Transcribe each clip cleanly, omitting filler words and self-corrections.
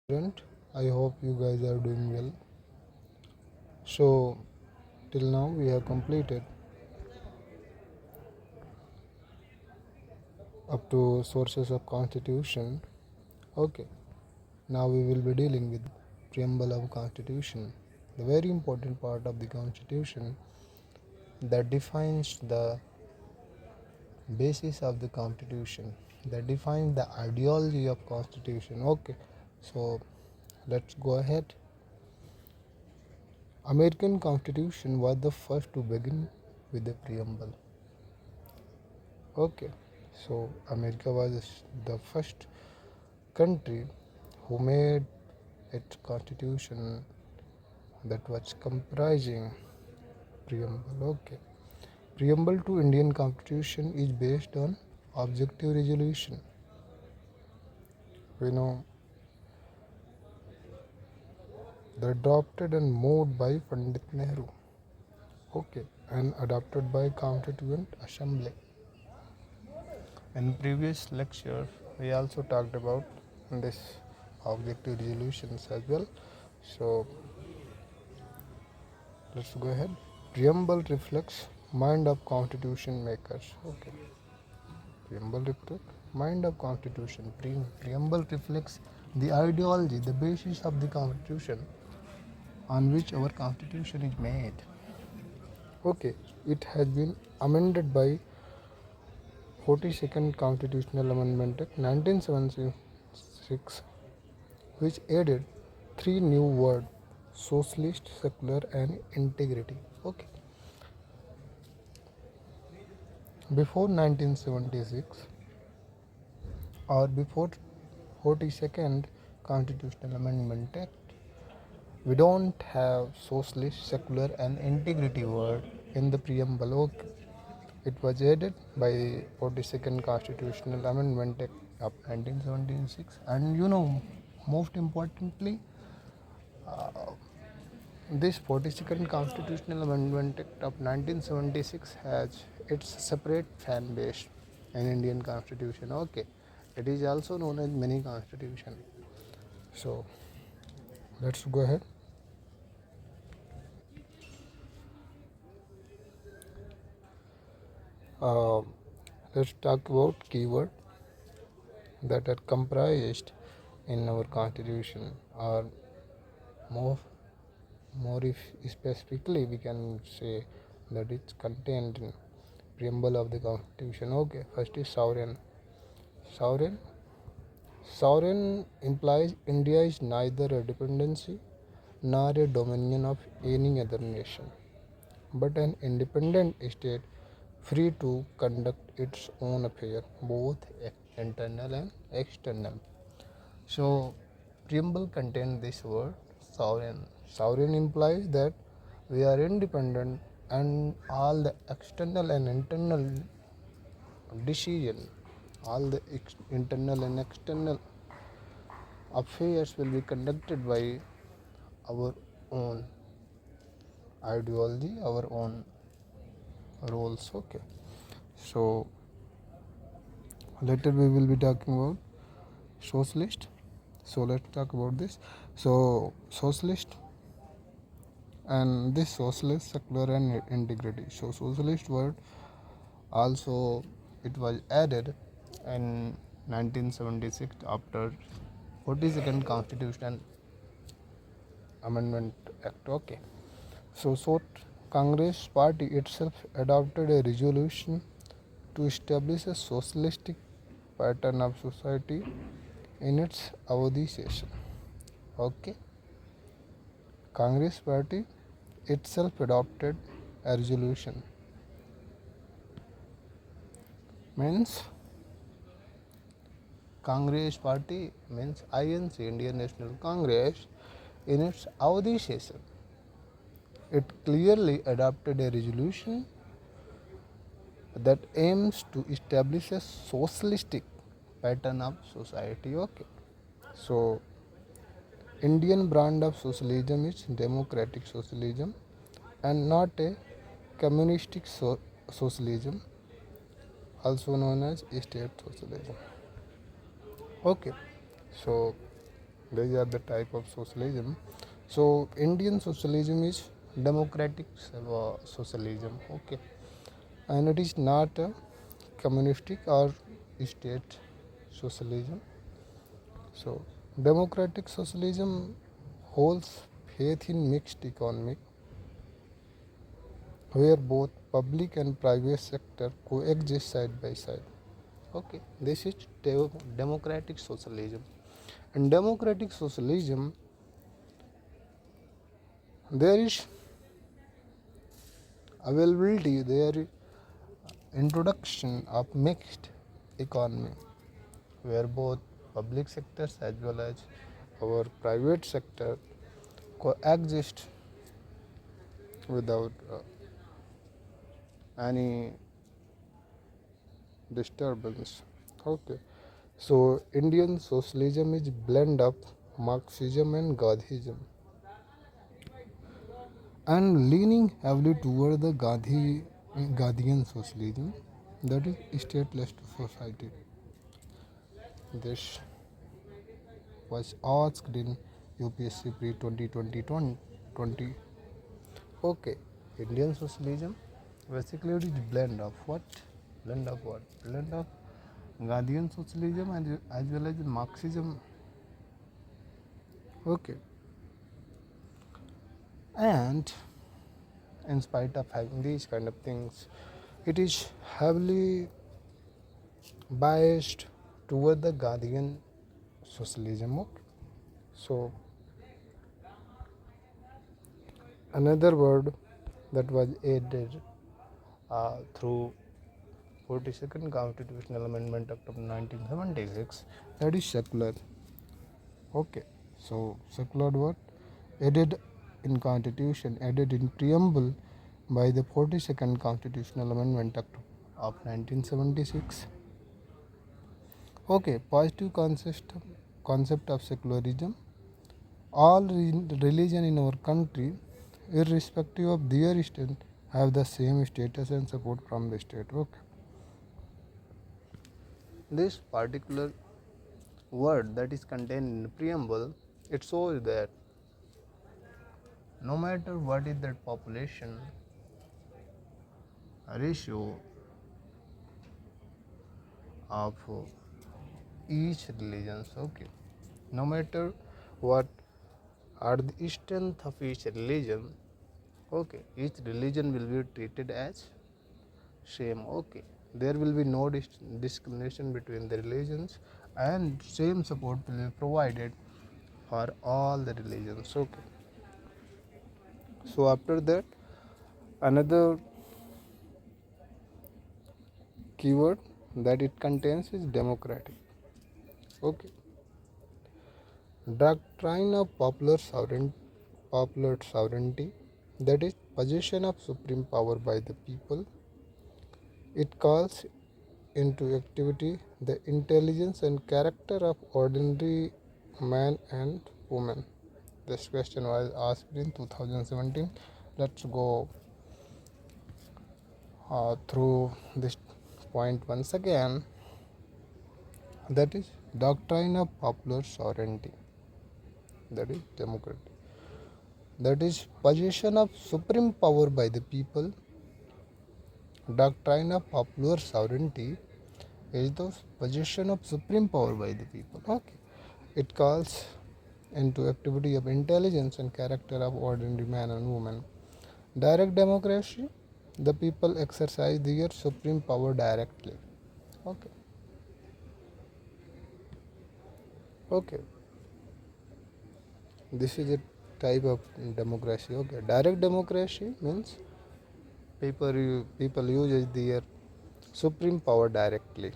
Student, I hope you guys are doing well. So, till now we have completed up to sources of constitution. Okay, now we will be dealing with preamble of constitution, the very important part of the constitution that defines the basis of the constitution, that defines the ideology of constitution. Okay, so let's go ahead. American Constitution was the first to begin with the preamble. Okay, so America was the first country who made its constitution that was comprising preamble. Okay, preamble to Indian Constitution is based on objective resolution. We know the adopted and moved by Pandit Nehru. Okay, and adopted by Constituent Assembly. In previous lecture, we also talked about this objective resolutions as well. So let's go ahead. Preamble reflects mind of constitution makers. Okay. Preamble reflects mind of constitution. Preamble reflects the ideology, the basis of the constitution on which our constitution is made. Okay. It has been amended by 42nd Constitutional Amendment Act 1976, which added three new words: socialist, secular, and integrity. Okay. Before 1976 or before 42nd Constitutional Amendment Act, we don't have socialist, secular, and integrity word in the preamble. Okay. It was added by 42nd Constitutional Amendment Act of 1976, and most importantly, this 42nd Constitutional Amendment Act of 1976 has its separate fan base in Indian Constitution. Okay, it is also known as mini Constitution. So let's go ahead. Let's talk about keyword that are comprised in our constitution, or more if specifically we can say that it's contained in preamble of the constitution. Okay, first is sovereign. Sovereign implies India is neither a dependency nor a dominion of any other nation, but an independent state free to conduct its own affairs, both internal and external. So, preamble contains this word sovereign. Sovereign implies that we are independent and all the external and internal decision, all the internal and external affairs will be conducted by our own ideology, our own roles. Okay, so later we will be talking about socialist. So let's talk about this. So socialist, and this socialist, secular, and integrity. So socialist word also it was added in 1976 after 42nd Constitutional Amendment Act. Okay, so Congress party itself adopted a resolution to establish a socialistic pattern of society in its Avadi session. Okay, Congress party itself adopted a resolution, means Congress party means INC, Indian National Congress, in its Avadi session. It clearly adopted a resolution that aims to establish a socialistic pattern of society. Okay, so Indian brand of socialism is democratic socialism and not a communistic socialism, also known as state socialism. Okay, so These are the type of socialism. So Indian socialism is democratic socialism. Okay, and it is not a communistic or state socialism. So democratic socialism holds faith in mixed economy where both public and private sector coexist side by side. Okay, this is democratic socialism. In democratic socialism, there is availability, there is introduction of mixed economy where both public sectors as well as our private sector coexist without any disturbance. Okay, so Indian socialism is blend of Marxism and Gandhism and leaning heavily toward the Gandhian socialism, that is stateless society. This was asked in UPSC pre 2020. Okay, Indian socialism basically it is blend of what? Blend of what? Blend of Gandhian socialism and as well as Marxism. Okay, and in spite of having these kind of things, it is heavily biased toward the Gandhian socialism. Okay? So another word that was added through 42nd Constitutional Amendment Act of 1976, that is secular. Okay, so secular word added in Constitution, added in preamble by the 42nd Constitutional Amendment Act of 1976. Okay, positive concept of secularism. All religion in our country, irrespective of their state, have the same status and support from the state. Okay. This particular word that is contained in the preamble, it shows that no matter what is that population ratio of each religion, okay, no matter what are the strength of each religion, okay, each religion will be treated as same. Okay, there will be no discrimination between the religions and same support will be provided for all the religions. Okay, so after that another keyword that it contains is democratic. Okay, doctrine of popular sovereignty, that is possession of supreme power by the people. It calls into activity the intelligence and character of ordinary man and woman. This question was asked in 2017. Let's go through this point once again. That is doctrine of popular sovereignty, that is democracy. That is possession of supreme power by the people. Doctrine of popular sovereignty is the possession of supreme power by the people. Okay, it calls into activity of intelligence and character of ordinary man and woman. Direct democracy, the people exercise their supreme power directly. Okay. Okay, this is a type of democracy. Okay, direct democracy means people use their supreme power directly.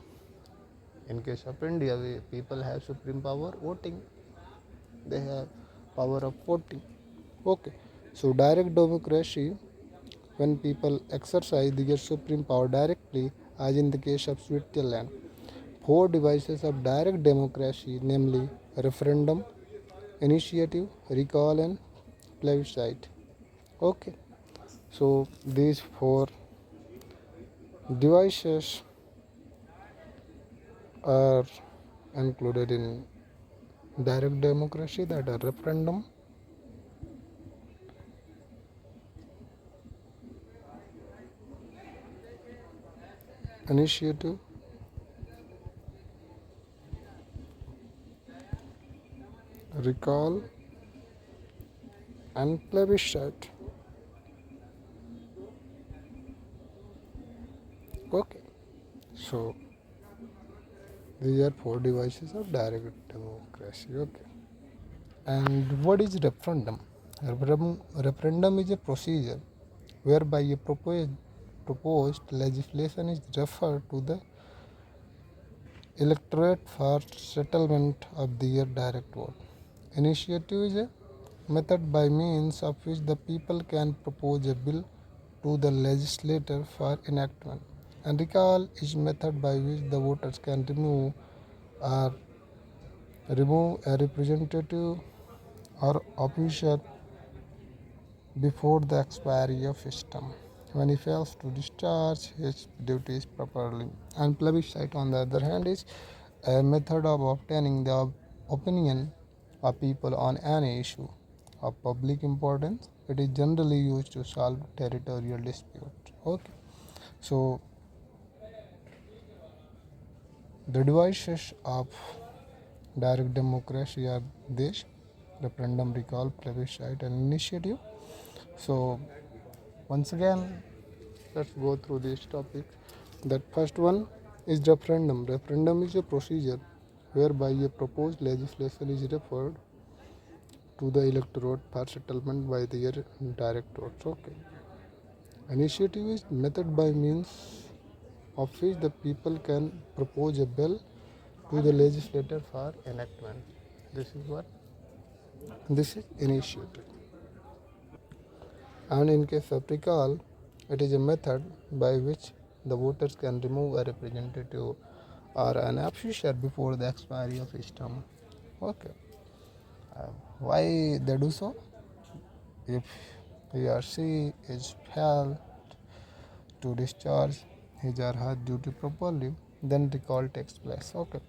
In case of India, people have supreme power voting. They have power of voting. Okay, so direct democracy, when people exercise their supreme power directly, as in the case of Switzerland. 4 devices of direct democracy, namely referendum, initiative, recall, and plebiscite. Okay, so these 4 devices are included in direct democracy, that a referendum, initiative, recall, and plebiscite. Okay, so these are four devices of direct democracy. Okay, and what is referendum? Referendum is a procedure whereby a proposed legislation is referred to the electorate for settlement of their direct vote. Initiative is a method by means of which the people can propose a bill to the legislature for enactment. And recall is method by which the voters can or remove a representative or official before the expiry of his term when he fails to discharge his duties properly. And plebiscite, on the other hand, is a method of obtaining the opinion of people on any issue of public importance. It is generally used to solve territorial disputes. Okay, so the devices of direct democracy are this: referendum, recall, plebiscite, and initiative. So once again, let's go through these topics. That first one is referendum. Referendum is a procedure whereby a proposed legislation is referred to the electorate for settlement by their direct votes. Okay. Initiative is method by means of which the people can propose a bill to the legislature for enactment. This is what? This is initiative. And in case of recall, it is a method by which the voters can remove a representative or an official before the expiry of his term. Okay. Why they do so? If he or she is failed to discharge his or her duty properly, then recall takes place. Okay.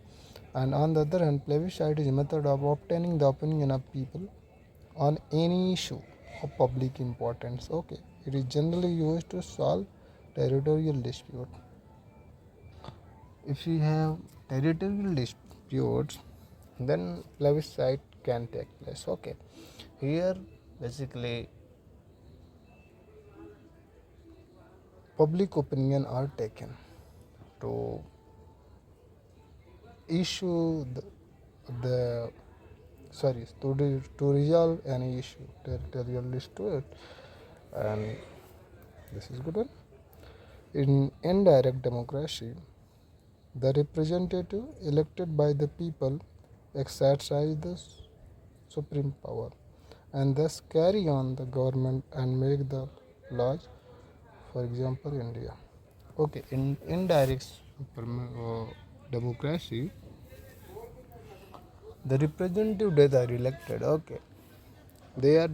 And on the other hand, plebiscite is a method of obtaining the opinion of people on any issue of public importance. Okay. It is generally used to solve territorial dispute. If we have territorial disputes, then plebiscite can take place. Okay. Here basically public opinion are taken to issue the sorry to resolve any issue territorial dispute. And this is good one. In indirect democracy, the representative elected by the people exercise the supreme power and thus carry on the government and make the laws. For example, India. Okay, in indirect democracy, the representative that are elected, okay, they are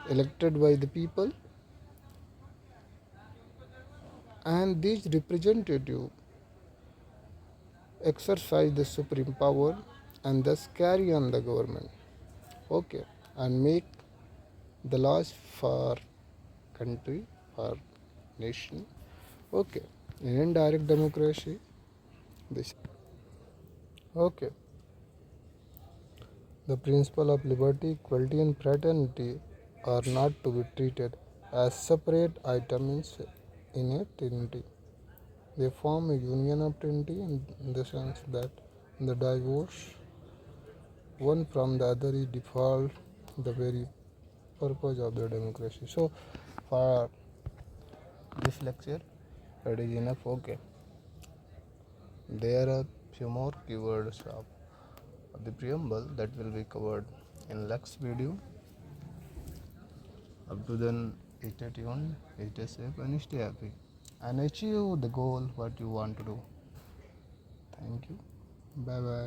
elected by the people, and these representative exercise the supreme power and thus carry on the government, okay, and make the laws for country, for nation. Okay, in indirect democracy, this. Okay, the principle of liberty, equality, and fraternity are not to be treated as separate items in a trinity. They form a union of trinity in the sense that the divorce one from the other is default the very purpose of the democracy. So for this lecture, that is enough. Okay, there are few more keywords of the preamble that will be covered in next video. Up to then, stay tuned, stay safe, and stay happy, and achieve the goal what you want to do. Thank you. Bye bye.